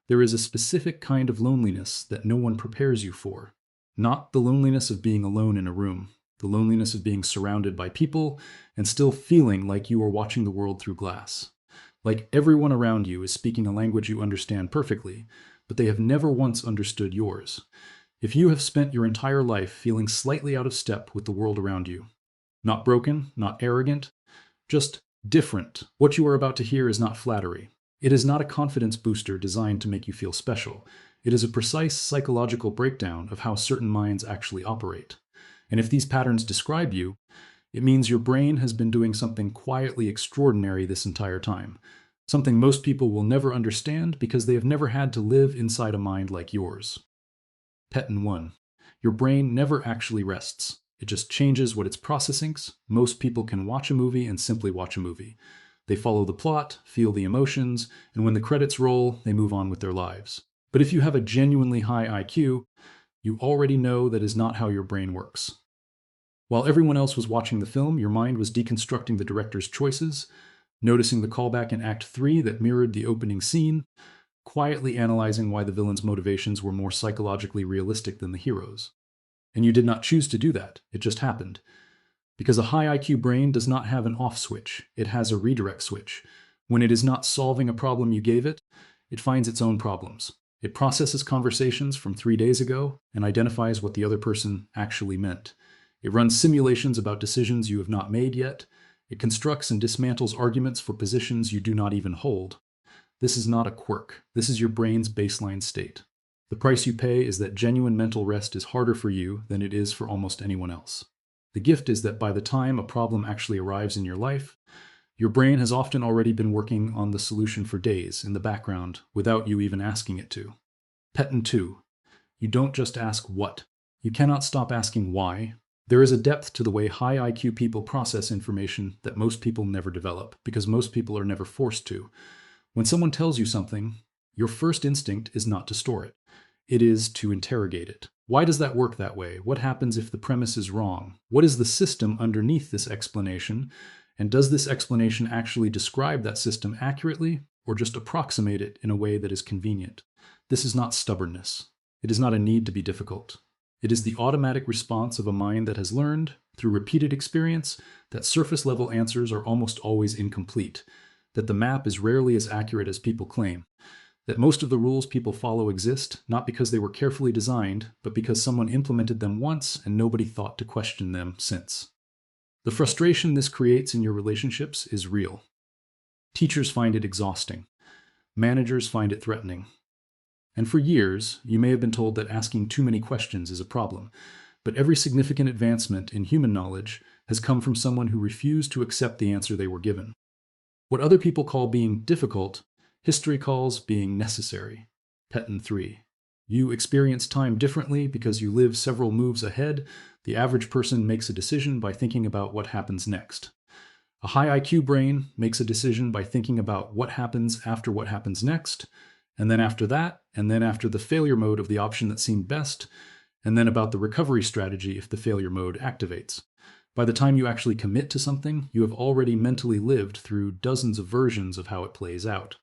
There is a specific kind of loneliness that no one prepares you for. Not the loneliness of being alone in a room, the loneliness of being surrounded by people and still feeling like you are watching the world through glass. Like everyone around you is speaking a language you understand perfectly, but they have never once understood yours. If you have spent your entire life feeling slightly out of step with the world around you, not broken, not arrogant, just different, what you are about to hear is not flattery. It is not a confidence booster designed to make you feel special. It is a precise psychological breakdown of how certain minds actually operate. And if these patterns describe you, it means your brain has been doing something quietly extraordinary this entire time. Something most people will never understand because they have never had to live inside a mind like yours. Pattern 1. Your brain never actually rests. It just changes what it's processing. Most people can watch a movie and simply watch a movie. They follow the plot, feel the emotions, and when the credits roll, they move on with their lives. But if you have a genuinely high IQ, you already know that is not how your brain works. While everyone else was watching the film, your mind was deconstructing the director's choices, noticing the callback in Act 3 that mirrored the opening scene, quietly analyzing why the villain's motivations were more psychologically realistic than the hero's. And you did not choose to do that, it just happened. Because a high IQ brain does not have an off switch, it has a redirect switch. When it is not solving a problem you gave it, it finds its own problems. It processes conversations from 3 days ago and identifies what the other person actually meant. It runs simulations about decisions you have not made yet. It constructs and dismantles arguments for positions you do not even hold. This is not a quirk. This is your brain's baseline state. The price you pay is that genuine mental rest is harder for you than it is for almost anyone else. The gift is that by the time a problem actually arrives in your life, your brain has often already been working on the solution for days in the background without you even asking it to. Pattern 2. You don't just ask what. You cannot stop asking why. There is a depth to the way high IQ people process information that most people never develop, because most people are never forced to. When someone tells you something, your first instinct is not to store it. It is to interrogate it. Why does that work that way? What happens if the premise is wrong? What is the system underneath this explanation? And does this explanation actually describe that system accurately, or just approximate it in a way that is convenient? This is not stubbornness. It is not a need to be difficult. It is the automatic response of a mind that has learned, through repeated experience, that surface-level answers are almost always incomplete, that the map is rarely as accurate as people claim, that most of the rules people follow exist not because they were carefully designed, but because someone implemented them once and nobody thought to question them since. The frustration this creates in your relationships is real. Teachers find it exhausting. Managers find it threatening. And for years, you may have been told that asking too many questions is a problem, but every significant advancement in human knowledge has come from someone who refused to accept the answer they were given. What other people call being difficult, history calls being necessary. Pattern 3. You experience time differently because you live several moves ahead. The average person makes a decision by thinking about what happens next. A high IQ brain makes a decision by thinking about what happens after what happens next, and then after that, and then after the failure mode of the option that seemed best, and then about the recovery strategy if the failure mode activates. By the time you actually commit to something, you have already mentally lived through dozens of versions of how it plays out.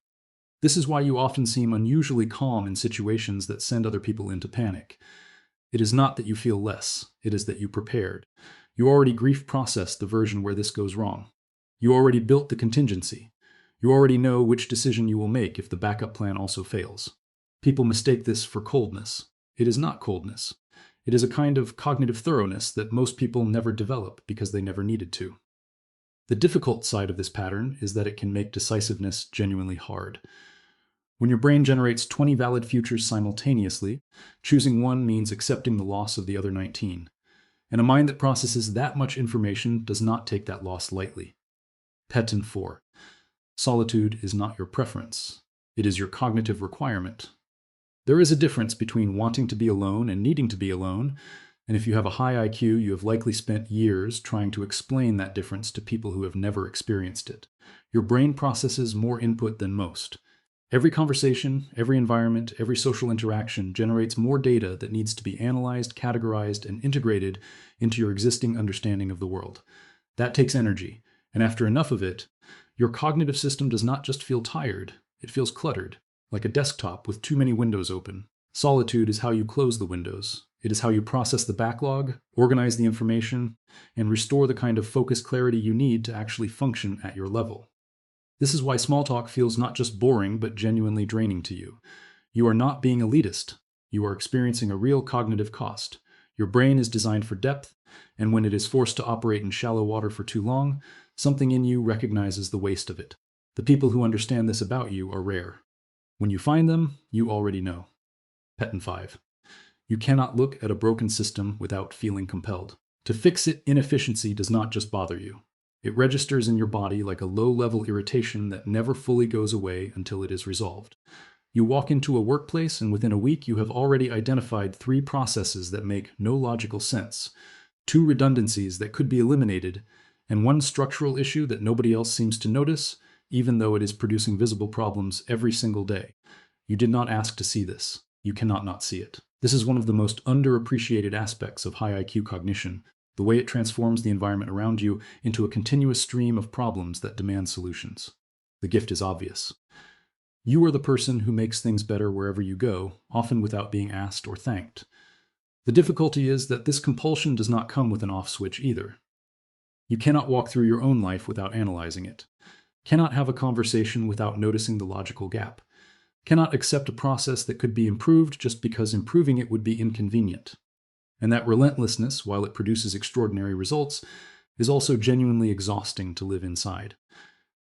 This is why you often seem unusually calm in situations that send other people into panic. It is not that you feel less, it is that you prepared. You already grief processed the version where this goes wrong. You already built the contingency. You already know which decision you will make if the backup plan also fails. People mistake this for coldness. It is not coldness. It is a kind of cognitive thoroughness that most people never develop because they never needed to. The difficult side of this pattern is that it can make decisiveness genuinely hard. When your brain generates 20 valid futures simultaneously, choosing one means accepting the loss of the other 19. And a mind that processes that much information does not take that loss lightly. Pattern 4. Solitude is not your preference. It is your cognitive requirement. There is a difference between wanting to be alone and needing to be alone, and if you have a high IQ, you have likely spent years trying to explain that difference to people who have never experienced it. Your brain processes more input than most. Every conversation, every environment, every social interaction generates more data that needs to be analyzed, categorized, and integrated into your existing understanding of the world. That takes energy, and after enough of it, your cognitive system does not just feel tired, it feels cluttered. like a desktop with too many windows open. Solitude is how you close the windows. It is how you process the backlog, organize the information, and restore the kind of focused clarity you need to actually function at your level. This is why small talk feels not just boring, but genuinely draining to you. You are not being elitist. You are experiencing a real cognitive cost. Your brain is designed for depth, and when it is forced to operate in shallow water for too long, something in you recognizes the waste of it. The people who understand this about you are rare. When you find them, you already know. Pattern 5. You cannot look at a broken system without feeling compelled. To fix it, inefficiency does not just bother you. It registers in your body like a low-level irritation that never fully goes away until it is resolved. You walk into a workplace, and within a week you have already identified 3 processes that make no logical sense, 2 redundancies that could be eliminated, and 1 structural issue that nobody else seems to notice, even though it is producing visible problems every single day. You did not ask to see this. You cannot not see it. This is one of the most underappreciated aspects of high IQ cognition, the way it transforms the environment around you into a continuous stream of problems that demand solutions. The gift is obvious. You are the person who makes things better wherever you go, often without being asked or thanked. The difficulty is that this compulsion does not come with an off switch either. You cannot walk through your own life without analyzing it, cannot have a conversation without noticing the logical gap, cannot accept a process that could be improved just because improving it would be inconvenient. And that relentlessness, while it produces extraordinary results, is also genuinely exhausting to live inside.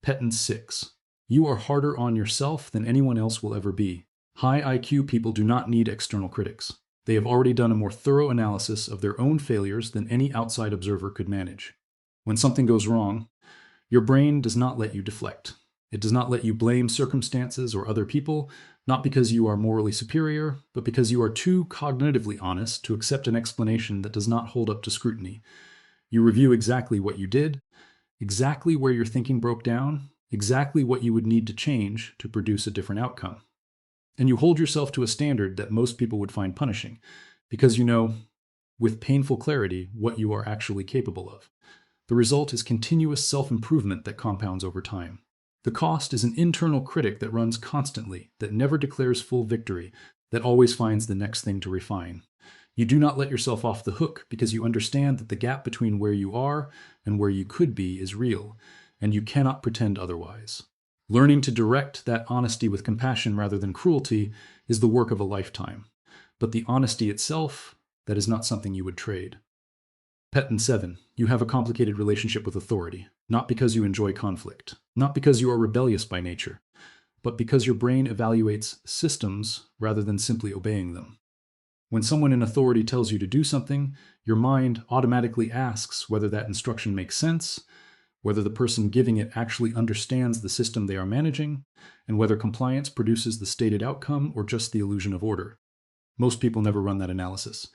Pattern 6. You are harder on yourself than anyone else will ever be. High IQ people do not need external critics. They have already done a more thorough analysis of their own failures than any outside observer could manage. When something goes wrong, your brain does not let you deflect. It does not let you blame circumstances or other people, not because you are morally superior, but because you are too cognitively honest to accept an explanation that does not hold up to scrutiny. You review exactly what you did, exactly where your thinking broke down, exactly what you would need to change to produce a different outcome. And you hold yourself to a standard that most people would find punishing, because you know, with painful clarity, what you are actually capable of. The result is continuous self-improvement that compounds over time. The cost is an internal critic that runs constantly, that never declares full victory, that always finds the next thing to refine. You do not let yourself off the hook because you understand that the gap between where you are and where you could be is real, and you cannot pretend otherwise. Learning to direct that honesty with compassion rather than cruelty is the work of a lifetime. But the honesty itself, that is not something you would trade. Pattern 7. You have a complicated relationship with authority, not because you enjoy conflict, not because you are rebellious by nature, but because your brain evaluates systems rather than simply obeying them. When someone in authority tells you to do something, your mind automatically asks whether that instruction makes sense, whether the person giving it actually understands the system they are managing, and whether compliance produces the stated outcome or just the illusion of order. Most people never run that analysis.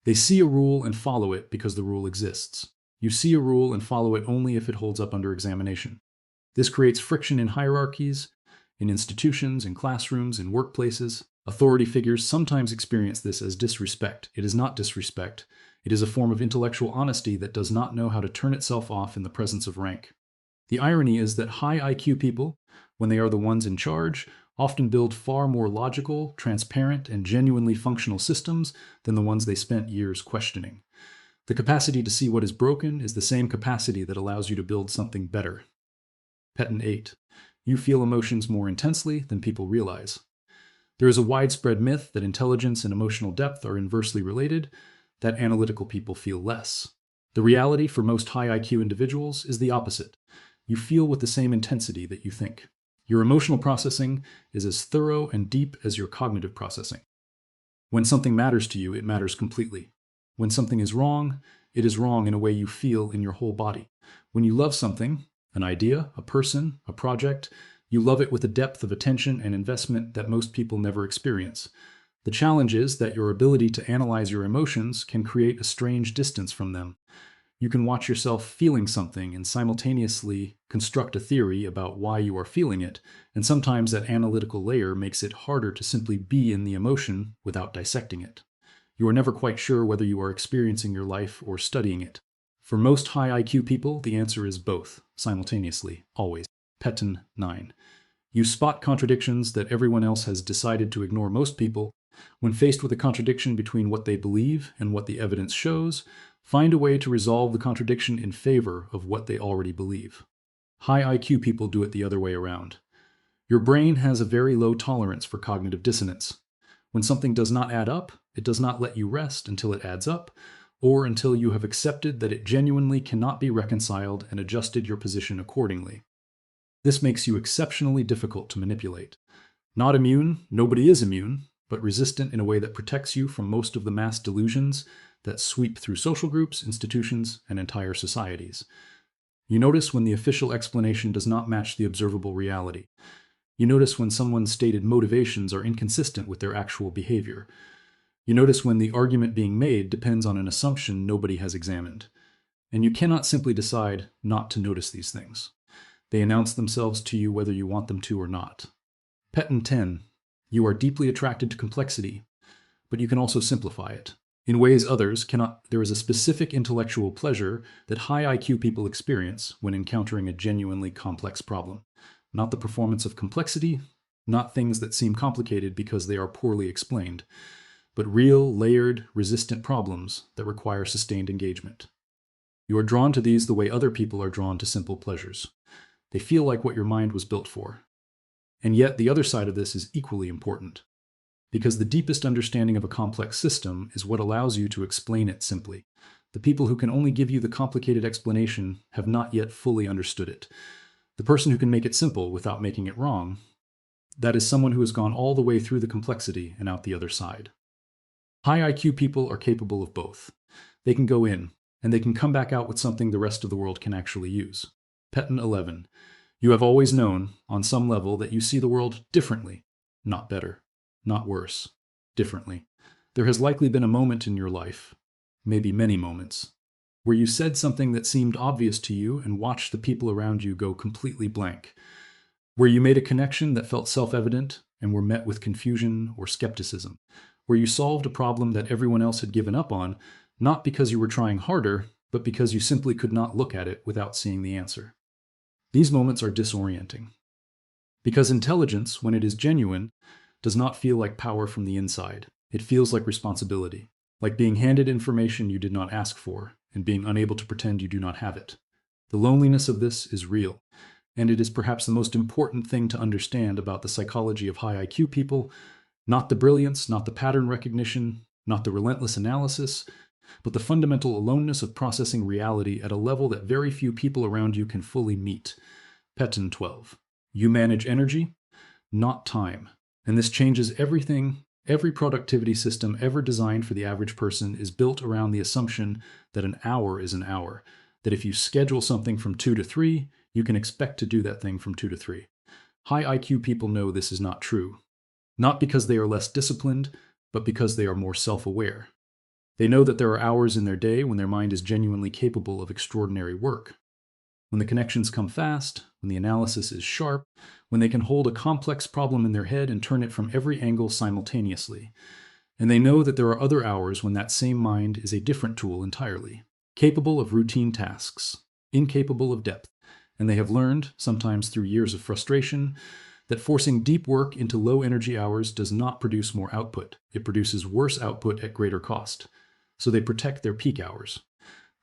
They see a rule and follow it because the rule exists. You see a rule and follow it only if it holds up under examination. This creates friction in hierarchies, in institutions, in classrooms, in workplaces. Authority figures sometimes experience this as disrespect. It is not disrespect. It is a form of intellectual honesty that does not know how to turn itself off in the presence of rank. The irony is that high IQ people, when they are the ones in charge, often build far more logical, transparent, and genuinely functional systems than the ones they spent years questioning. The capacity to see what is broken is the same capacity that allows you to build something better. Pattern 8. You feel emotions more intensely than people realize. There is a widespread myth that intelligence and emotional depth are inversely related, that analytical people feel less. The reality for most high IQ individuals is the opposite. You feel with the same intensity that you think. Your emotional processing is as thorough and deep as your cognitive processing. When something matters to you, it matters completely. When something is wrong, it is wrong in a way you feel in your whole body. When you love something, an idea, a person, a project, you love it with a depth of attention and investment that most people never experience. The challenge is that your ability to analyze your emotions can create a strange distance from them. You can watch yourself feeling something and simultaneously construct a theory about why you are feeling it, and sometimes that analytical layer makes it harder to simply be in the emotion without dissecting it. You are never quite sure whether you are experiencing your life or studying it. For most high IQ people, the answer is both, simultaneously, always. Pattern 9. You spot contradictions that everyone else has decided to ignore. Most people, when faced with a contradiction between what they believe and what the evidence shows, find a way to resolve the contradiction in favor of what they already believe. High IQ people do it the other way around. Your brain has a very low tolerance for cognitive dissonance. When something does not add up, it does not let you rest until it adds up, or until you have accepted that it genuinely cannot be reconciled and adjusted your position accordingly. This makes you exceptionally difficult to manipulate. Not immune, nobody is immune, but resistant in a way that protects you from most of the mass delusions that sweep through social groups, institutions, and entire societies. You notice when the official explanation does not match the observable reality. You notice when someone's stated motivations are inconsistent with their actual behavior. You notice when the argument being made depends on an assumption nobody has examined. And you cannot simply decide not to notice these things. They announce themselves to you whether you want them to or not. Peton 10. You are deeply attracted to complexity, but you can also simplify it. In ways others cannot. There is a specific intellectual pleasure that high IQ people experience when encountering a genuinely complex problem. Not the performance of complexity, not things that seem complicated because they are poorly explained, but real, layered, resistant problems that require sustained engagement. You are drawn to these the way other people are drawn to simple pleasures. They feel like what your mind was built for. And yet the other side of this is equally important, because the deepest understanding of a complex system is what allows you to explain it simply. The people who can only give you the complicated explanation have not yet fully understood it. The person who can make it simple without making it wrong, that is someone who has gone all the way through the complexity and out the other side. High IQ people are capable of both. They can go in, and they can come back out with something the rest of the world can actually use. Peton 11. You have always known, on some level, that you see the world differently, not better, not worse, differently. There has likely been a moment in your life, maybe many moments, where you said something that seemed obvious to you and watched the people around you go completely blank, where you made a connection that felt self-evident and were met with confusion or skepticism, where you solved a problem that everyone else had given up on, not because you were trying harder, but because you simply could not look at it without seeing the answer. These moments are disorienting, because intelligence, when it is genuine, does not feel like power from the inside. It feels like responsibility, like being handed information you did not ask for, and being unable to pretend you do not have it. The loneliness of this is real, and it is perhaps the most important thing to understand about the psychology of high IQ people, not the brilliance, not the pattern recognition, not the relentless analysis, but the fundamental aloneness of processing reality at a level that very few people around you can fully meet. Peton 12. You manage energy, not time. And this changes everything. Every productivity system ever designed for the average person is built around the assumption that an hour is an hour, that if you schedule something from 2 to 3, you can expect to do that thing from 2 to 3. High IQ people know this is not true, not because they are less disciplined, but because they are more self-aware. They know that there are hours in their day when their mind is genuinely capable of extraordinary work. When the connections come fast, when the analysis is sharp, when they can hold a complex problem in their head and turn it from every angle simultaneously. And they know that there are other hours when that same mind is a different tool entirely, capable of routine tasks, incapable of depth. And they have learned, sometimes through years of frustration, that forcing deep work into low energy hours does not produce more output. It produces worse output at greater cost. So they protect their peak hours.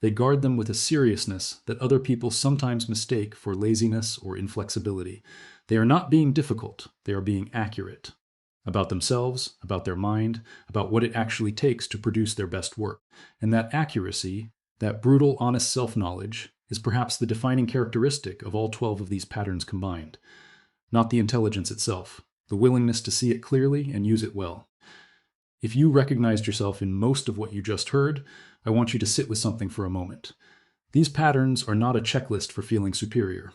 They guard them with a seriousness that other people sometimes mistake for laziness or inflexibility. They are not being difficult, they are being accurate. About themselves, about their mind, about what it actually takes to produce their best work. And that accuracy, that brutal, honest self-knowledge, is perhaps the defining characteristic of all 12 of these patterns combined. Not the intelligence itself, the willingness to see it clearly and use it well. If you recognized yourself in most of what you just heard, I want you to sit with something for a moment. These patterns are not a checklist for feeling superior.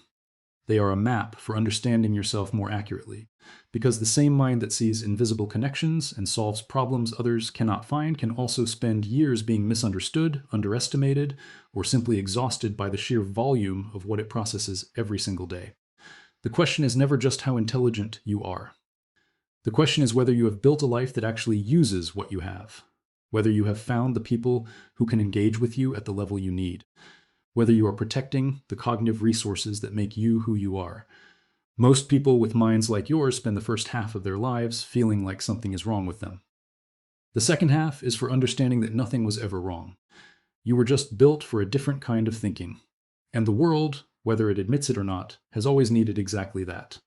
They are a map for understanding yourself more accurately, because the same mind that sees invisible connections and solves problems others cannot find can also spend years being misunderstood, underestimated, or simply exhausted by the sheer volume of what it processes every single day. The question is never just how intelligent you are. The question is whether you have built a life that actually uses what you have, whether you have found the people who can engage with you at the level you need, whether you are protecting the cognitive resources that make you who you are. Most people with minds like yours spend the first half of their lives feeling like something is wrong with them. The second half is for understanding that nothing was ever wrong. You were just built for a different kind of thinking. And the world, whether it admits it or not, has always needed exactly that.